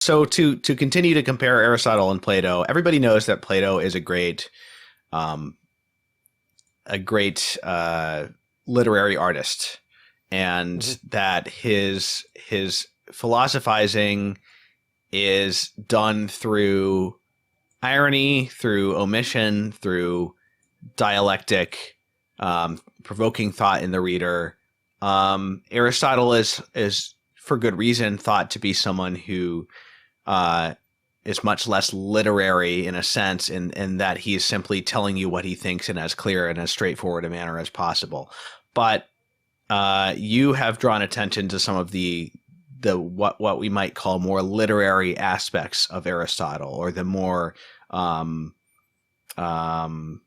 So to continue to compare Aristotle and Plato, everybody knows that Plato is um, a great literary artist, Hmm. and that his philosophizing is done through irony, through omission, through dialectic, provoking thought in the reader. Aristotle is for good reason thought to be someone who uh, is much less literary in a sense, in that he is simply telling you what he thinks in as clear and as straightforward a manner as possible. But you have drawn attention to some of the what we might call more literary aspects of Aristotle, or the more um, um,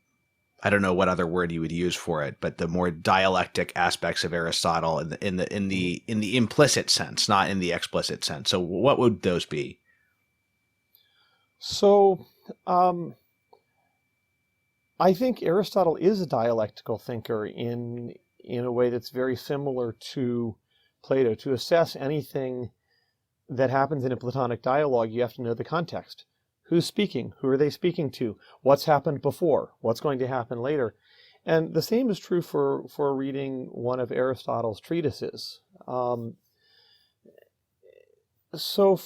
I don't know what other word you would use for it, but the more dialectic aspects of Aristotle Hmm. in the implicit sense, not in the explicit sense. So what would those be? So um, I think Aristotle is a dialectical thinker in a way that's very similar to Plato. To assess anything that happens in a Platonic dialogue, you have to know the context. Who's speaking? Who are they speaking to? What's happened before? What's going to happen later? And the same is true for reading one of Aristotle's treatises. So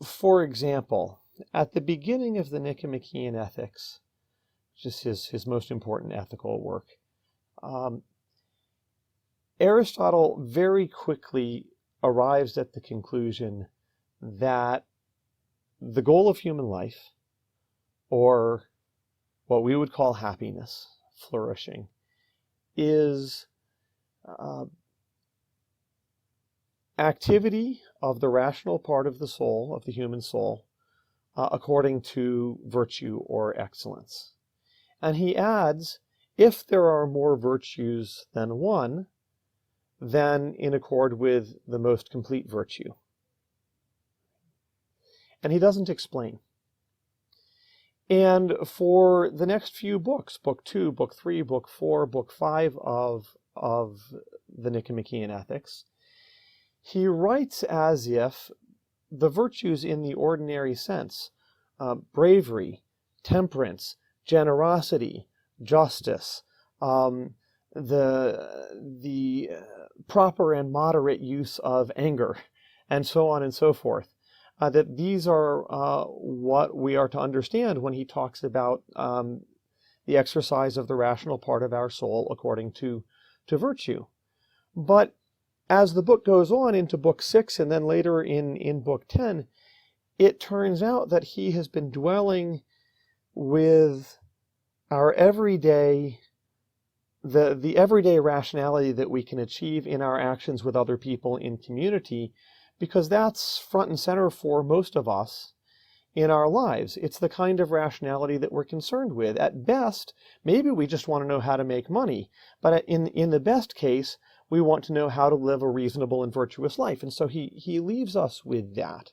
for example, at the beginning of the Nicomachean Ethics, which is his most important ethical work, um, Aristotle very quickly arrives at the conclusion that the goal of human life, or what we would call happiness, flourishing, is uh, activity of the rational part of the soul, of the human soul, according to virtue or excellence. And he adds, if there are more virtues than one, then in accord with the most complete virtue. And he doesn't explain. And for the next few books, book 2, book 3, book 4, book 5 of the Nicomachean Ethics, he writes as if the virtues in the ordinary sense, bravery, temperance, generosity, justice, um, the proper and moderate use of anger, and so on and so forth, that these are what we are to understand when he talks about the exercise of the rational part of our soul according to virtue. But as the book goes on into book 6 and then later in book 10, it turns out that he has been dwelling with our everyday, the everyday rationality that we can achieve in our actions with other people in community, because that's front and center for most of us in our lives. It's the kind of rationality that we're concerned with. At best, maybe we just want to know how to make money, but in the best case, we want to know how to live a reasonable and virtuous life. And so he leaves us with that.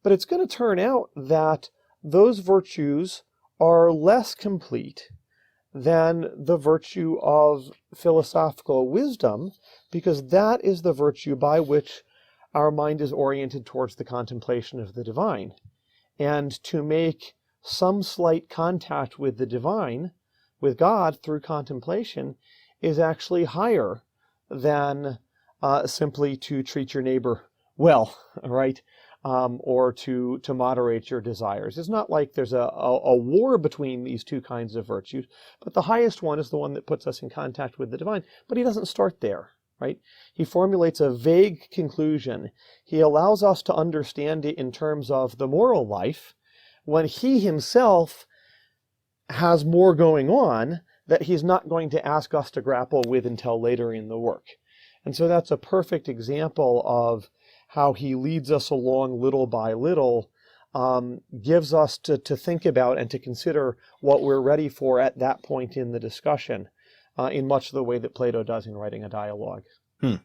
But it's going to turn out that those virtues are less complete than the virtue of philosophical wisdom, because that is the virtue by which our mind is oriented towards the contemplation of the divine. And to make some slight contact with the divine, with God through contemplation, is actually higher than simply to treat your neighbor well, right? Or to moderate your desires. It's not like there's a war between these two kinds of virtues, but the highest one is the one that puts us in contact with the divine. But he doesn't start there, right? He formulates a vague conclusion. He allows us to understand it in terms of the moral life when he himself has more going on that he's not going to ask us to grapple with until later in the work. And so that's a perfect example of how he leads us along little by little, gives us to think about and to consider what we're ready for at that point in the discussion, in much the way that Plato does in writing a dialogue. Hmm.